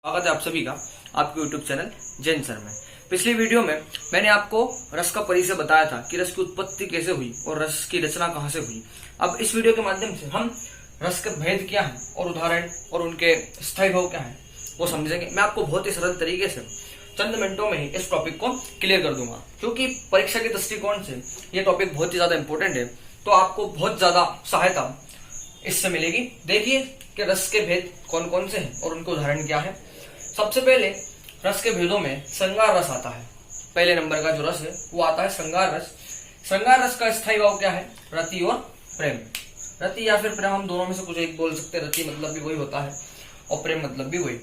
स्वागत है आप सभी का आपके YouTube चैनल जैन सर में। पिछली वीडियो में मैंने आपको रस का परिचय बताया था कि रस की उत्पत्ति कैसे हुई और रस की रचना कहां से हुई। अब इस वीडियो के माध्यम से हम रस के भेद क्या है और उदाहरण और उनके स्थायी भाव क्या है वो समझेंगे। मैं आपको बहुत ही सरल तरीके से चंद मिनटों में ही इस टॉपिक को क्लियर कर दूंगा, क्योंकि परीक्षा के दृष्टिकोण से ये टॉपिक बहुत ही ज्यादा इंपॉर्टेंट है, तो आपको बहुत ज्यादा सहायता इससे मिलेगी। देखिए कि रस के भेद कौन कौन से हैं और उनके उदाहरण क्या है। सबसे पहले रस के भेदों में श्रृंगार रस आता है। पहले नंबर का जो रस है वो आता है श्रृंगार रस। श्रृंगार रस का स्थायी भाव क्या है? रति और प्रेम। रति या फिर प्रेम, हम दोनों में से कुछ एक बोल सकते हैं। रति मतलब भी वही होता है और प्रेम मतलब भी वही।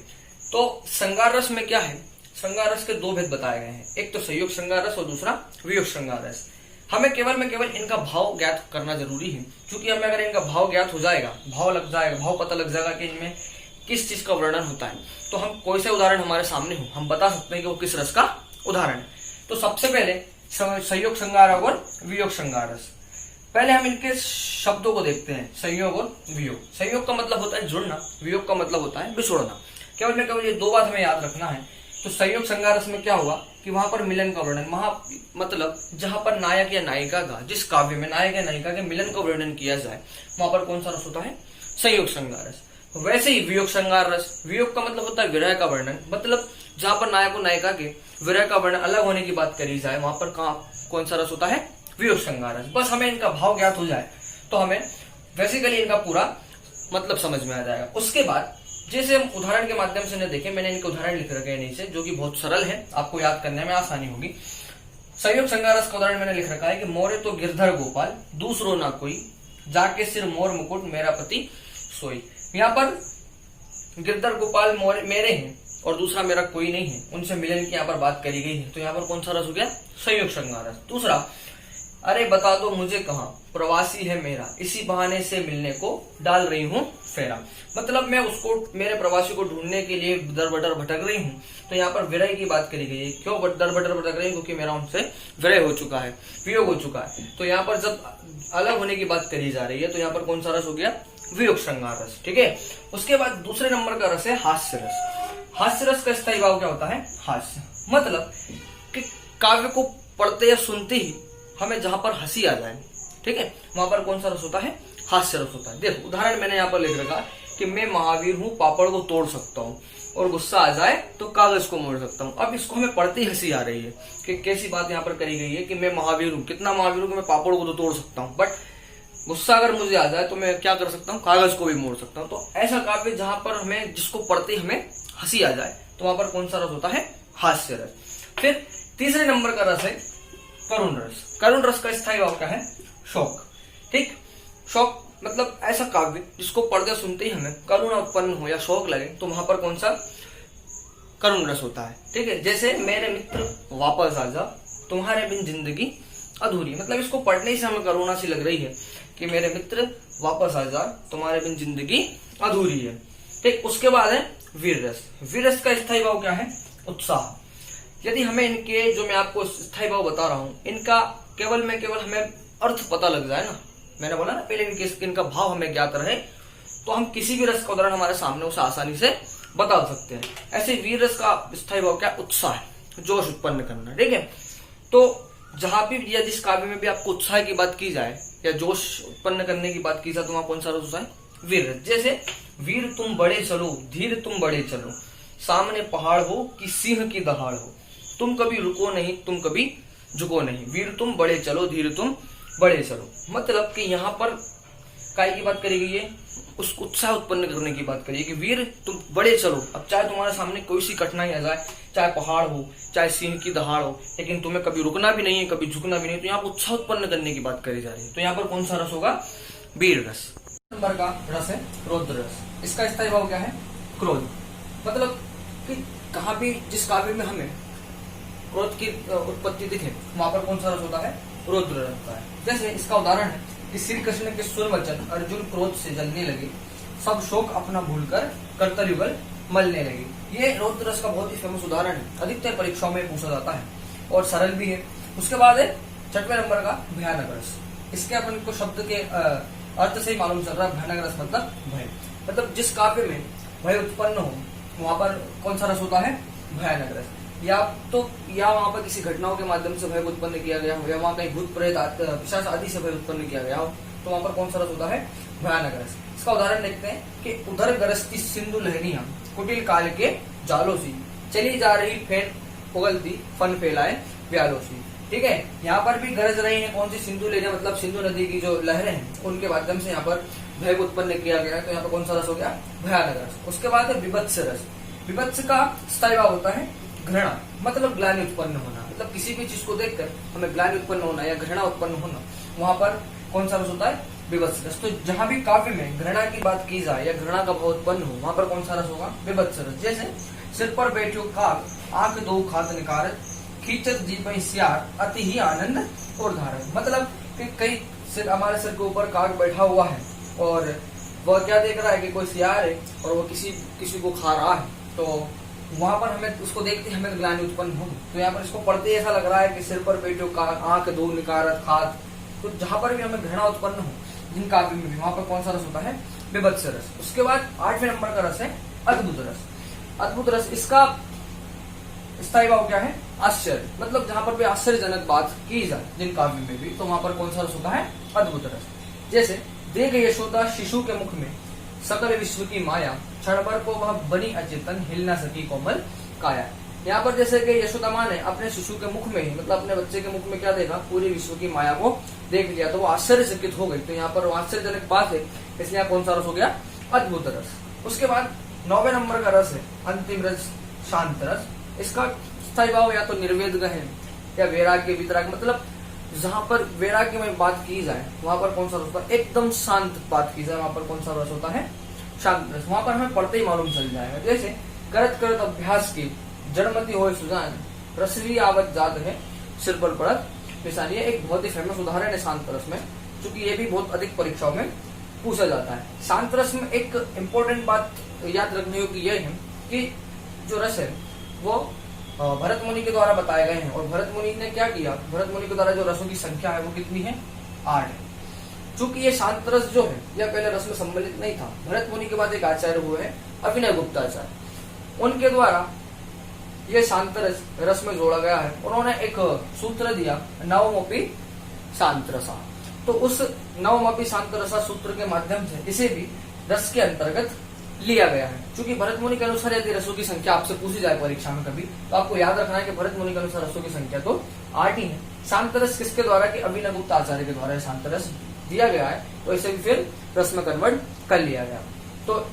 तो श्रृंगार रस में क्या है? श्रृंगार रस के दो भेद बताए गए हैं, एक तो संयोग श्रृंगार रस और दूसरा वियोग श्रृंगार रस। हमें केवल में केवल इनका भाव ज्ञात करना जरूरी है, क्योंकि हमें अगर इनका भाव ज्ञात हो जाएगा, भाव पता लग जाएगा कि इनमें किस चीज का वर्णन होता है, तो हम कोई से उदाहरण हमारे सामने हो हम बता सकते हैं कि वो किस रस का उदाहरण है। तो सबसे पहले संयोग श्रृंगार और वियोग श्रृंगार रस। पहले हम इनके शब्दों को देखते हैं, संयोग और वियोग। संयोग का मतलब होता है जुड़ना, वियोग का मतलब होता है बिछोड़ना। केवल में केवल ये दो बात हमें याद रखना है। तो संयोग श्रृंगार रस में क्या होगा कि वहां पर मिलन का वर्णन, वहां मतलब जहां पर नायक या नायिका का, जिस काव्य में नायक या नायिका के मिलन का वर्णन किया जाए, वहां पर कौन सा रस होता है? संयोग श्रृंगार रस। वैसे ही वियोग श्रृंगार रस, वियोग का मतलब होता है विरह का वर्णन, मतलब जहां पर नायक और नायिका के विरह का वर्णन अलग होने की बात करी जाए, वहां पर कौन सा रस होता है? वियोग श्रृंगार रस। बस हमें इनका भाव ज्ञात हो जाए तो हमें बेसिकली इनका पूरा मतलब समझ में आ जाएगा। उसके बाद जैसे हम उदाहरण के माध्यम से न देखें, मैंने इनके उदाहरण लिख रखे हैं नीचे, जो कि बहुत सरल है, आपको याद करने में आसानी होगी। संयोग श्रृंगार रस का उदाहरण मैंने लिख रखा है कि मोरे तो गिरधर गोपाल, दूसरो ना कोई, जाके सिर मोर मुकुट मेरा पति सोई। यहाँ पर गिरधर गोपाल मेरे हैं और दूसरा मेरा कोई नहीं है, उनसे मिलन की यहाँ पर बात करी गई है, तो यहाँ पर कौन सा रस हो गया? संयोग श्रृंगार रस। दूसरा, अरे बता दो मुझे कहाँ, प्रवासी है मेरा, इसी बहाने से मिलने को डाल रही हूँ फेरा। मतलब मैं उसको, मेरे प्रवासी को ढूंढने के लिए दर बदर भटक रही हूँ। तो यहाँ पर विरह की बात करी गई है। क्यों दर बदर भटक रही हूँ? क्योंकि मेरा उनसे विरह हो चुका है, वियोग हो चुका है। तो यहाँ पर जब अलग होने की बात करी जा रही है, तो यहाँ पर कौन सा रस हो गया? वियोग श्रृंगार रस। ठीक है। उसके बाद दूसरे नंबर का रस है हास्य रस। हास्य रस का स्थायी भाव क्या होता है? हास्य, मतलब कि काव्य को पढ़ते या सुनते ही हमें जहां पर हंसी आ जाए, ठीक है, वहां पर कौन सा रस होता है? हास्य रस होता है। देखो उदाहरण मैंने यहाँ पर लिख रखा कि मैं महावीर हूँ, पापड़ को तोड़ सकता हूँ, और गुस्सा आ जाए तो कागज को मोड़ सकता हूँ। अब इसको हमें पढ़ते ही हंसी आ रही है कि कैसी बात यहाँ पर करी गई है कि मैं महावीर हूँ, कितना महावीर हूँ कि मैं पापड़ को तो तोड़ सकता हूँ, बट गुस्सा अगर मुझे आ जाए तो मैं क्या कर सकता हूँ? कागज को भी मोड़ सकता हूँ। तो ऐसा काव्य जहां पर हमें, जिसको पढ़ते ही हमें हंसी आ जाए, तो वहां पर कौन सा रस होता है? हास्य रस। फिर तीसरे नंबर का रस है करुण रस। करुण रस का स्थायी भाव क्या है? शोक। ठीक, शोक मतलब ऐसा काव्य जिसको पढ़ते सुनते ही हमें करुणा उत्पन्न हो या शोक लगे, तो वहां पर कौन सा करुण रस होता है? ठीक है। जैसे मेरे मित्र वापस आ जा, तुम्हारे बिन जिंदगी अधूरी। मतलब इसको पढ़ने से हमें करुणा सी लग रही है कि मेरे मित्र वापस आ जा, तुम्हारे बिन जिंदगी अधूरी है। ठीक। उसके बाद है वीर रस। वीर रस का स्थायी भाव क्या है? उत्साह। यदि हमें इनके, जो मैं आपको स्थायी भाव बता रहा हूं, इनका केवल में केवल हमें अर्थ पता लग जाए ना, मैंने बोला ना पहले इनका भाव हमें ज्ञात रहे, तो हम किसी भी रस का उदाहरण हमारे सामने उसे आसानी से बता सकते हैं। ऐसे वीर रस का स्थायी भाव क्या? उत्साह, जोश उत्पन्न करना। ठीक है। तो जहां भी या जिस काव्य में भी आपको उत्साह की बात की जाए या जोश उत्पन्न करने की बात की जाए, तो वहां कौन सा रस होता है? वीर रस। जैसे वीर तुम बड़े चलो, धीर तुम बड़े चलो, सामने पहाड़ हो कि सिंह की दहाड़ हो, तुम कभी रुको नहीं, तुम कभी झुको नहीं, वीर तुम बड़े चलो, धीर तुम बड़े चलो। मतलब कि यहाँ पर काय की बात करी गई है? उस उत्साह उत्पन्न करने की बात करिए कि वीर तुम बड़े चलो। अब चाहे तुम्हारे सामने कोई सी कठिनाई आ जाए, चाहे पहाड़ हो, चाहे सिंह की दहाड़ हो, लेकिन तुम्हें कभी रुकना भी नहीं है, कभी झुकना भी नहीं। तो यहाँ पर उत्साह उत्पन्न करने की बात करी जा रही है। तो यहाँ पर कौन सा रस होगा? वीर रस। नंबर का रस है रौद्र रस। इसका स्थायी भाव क्या है? क्रोध। मतलब कि कहाँ भी जिस काव्य में हमें क्रोध की उत्पत्ति दिखे, वहां पर कौन सा रस होता है? रौद्र रस होता है। जैसे इसका उदाहरण है कि श्री कृष्ण के सुर वचन अर्जुन क्रोध से जलने लगे, सब शोक अपना भूलकर करतल युगल मलने लगे। ये रौद्र रस का बहुत ही फेमस उदाहरण है, अधिकतर परीक्षाओं में पूछा जाता है और सरल भी है। उसके बाद है छठवें नंबर का भयानक रस। इसके अपन को शब्द के अर्थ से ही मालूम चल रहा है, भयानक रस मतलब भय। मतलब जिस काव्य में भय उत्पन्न हो वहां पर कौन सा रस होता है? भयानक रस। या वहां पर किसी घटनाओं के माध्यम से भय उत्पन्न किया गया हो, या वहां कहीं भूत प्रेत पिशाच आदि से भय उत्पन्न किया गया हो, तो वहां पर कौन सा रस होता है? भयानक रस। इसका उदाहरण देखते हैं कि उधर गरजती सिंधु लहरियां कुटिल काल के जालों सी, चली जा रही फेन उगलती फन फैलाए व्यालों सी। ठीक है, यहाँ पर भी गरज रही है कौन सी? सिंधु लहरियां, मतलब सिंधु नदी की जो लहरें हैं उनके माध्यम से यहाँ पर भय उत्पन्न किया गया है। तो यहाँ पर कौन सा रस हो गया? भयानक रस। उसके बाद है विभत्स रस। विभत्स का स्थायी भाव होता है घृणा, मतलब ग्लानि उत्पन्न होना, मतलब किसी भी चीज को देखकर हमें ग्लानि उत्पन्न होना या घृणा उत्पन्न होना, वहां पर कौन सा रस होता है? विभत्स रस। तो जहां भी काव्य में घृणा की बात की जाए या घृणा का भाव उत्पन्न हो, वहां पर कौन सा रस होगा? विभत्स रस। जैसे सिर पर बैठो काग, आंख दो खात निकारत, खींचत जीपई सियार, अति ही आनंद और धारत। मतलब कि कई सिर, हमारे सिर के ऊपर काग बैठा हुआ है और वह क्या देख रहा है कि कोई सियार है और वो किसी को खा रहा है, तो वहां पर हमें उसको देखते हमें ग्लानि उत्पन्न हो। तो यहाँ पर इसको पढ़ते ऐसा लग रहा है कि सिर पर बैठो काग, आंख दो निकारत खात। तो जहां पर भी हमें घृणा उत्पन्न हो जिन काव्य में भी, वहां पर कौन सा रस होता है? विभत्स रस। उसके बाद 8वें नंबर का रस है अद्भुत रस। अद्भुत रस, इसका स्थायी भाव क्या है? आश्चर्य, मतलब जहां पर भी आश्चर्यजनक बात की जाए जिन काव्य में भी, तो वहां पर कौन सा रस होता है? अद्भुत रस। जैसे देख यशोदा शिशु के मुख में सकल विश्व की माया, क्षण भर को वह बनी अचेतन, हिल न सकी कोमल काया। यहाँ पर जैसे कि यशोदा माँ ने अपने शिशु के मुख में ही, मतलब अपने बच्चे के मुख में क्या देखा? पूरे विश्व की माया को देख लिया, तो वो आश्चर्यचकित हो गई। तो यहाँ पर आश्चर्यजनक बात है, इसलिए कौन सा रस हो गया? अद्भुत रस। उसके बाद 9वें नंबर का रस है अंतिम रस शांत रस। इसका स्थायी भाव या तो निर्वेद गहन या वैराग्य वितराग, मतलब जहां पर वैराग्य में बात की जाए वहां पर कौन सा रस होता है? एकदम शांत बात की जाए, वहां पर कौन सा रस होता है? शांत रस। वहां पर हमें पढ़ते ही मालूम चल जाएगा। जैसे करत करत अभ्यास की जड़मती हो सुजान, रसवी आवत जात है सिर पर पड़त निशान। ये एक बहुत ही फेमस उदाहरण है शांत रस में, क्योंकि ये भी बहुत अधिक परीक्षाओं में पूछा जाता है। शांत रस में एक इम्पोर्टेंट बात याद रखने योग्य यह है कि जो रस है वो भरत मुनि के द्वारा बताए गए हैं, और भरत मुनि ने क्या किया? भरत मुनि के द्वारा जो रसों की संख्या है वो कितनी है? 8 है। चूंकि ये शांत रस जो है यह पहले रस में सम्मिलित नहीं था। भरत मुनि के बाद एक आचार्य हुए हैं अभिनय गुप्ताचार्य, उनके द्वारा ये शांत रस में जोड़ा गया है। उन्होंने एक सूत्र दिया नवमपि शांत रसा। तो उस नवमपि शांत रसा सूत्र के माध्यम से इसे भी रस के अंतर्गत लिया गया है। क्योंकि भरत मुनि के अनुसार यदि रसों की संख्या आपसे पूछी जाए परीक्षा में कभी, तो आपको याद रखना है कि भरत मुनि के अनुसार रसों की संख्या तो 8 ही है। शांत रस किसके द्वारा? कि अभिनव गुप्त आचार्य के द्वारा शांत रस दिया गया है, तो इसे भी फिर रस में कन्वर्ट कर लिया गया। तो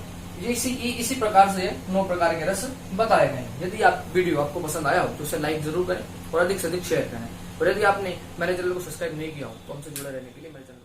इसी प्रकार से 9 प्रकार के रस बताए गए हैं। यदि आप वीडियो आपको पसंद आया हो तो उसे लाइक जरूर करें और अधिक से अधिक शेयर करें। और यदि आपने मेरे चैनल को सब्सक्राइब नहीं किया हो तो हमसे जुड़े रहने के लिए मेरे चैनल